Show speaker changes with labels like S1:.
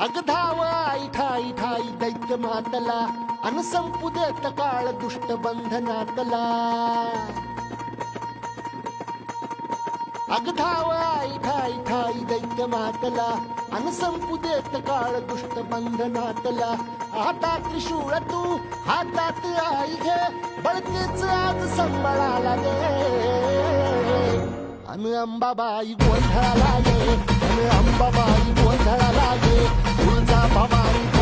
S1: अग धाव आई ठाई ठाई दैत्य मातला अन संपू देत काळ दुष्ट बंधनातला अग धाव आई ठाई ठाई दैत्य मातला अन संपू देत काळ दुष्ट बंधनातला हातात त्रिशूळ तू हातात आई घे बळतेच आज संबळाला दे अन अंबाबाई गोंधळाला गे अन अंबाबाई गोंधळाला गे तुळजा भवानी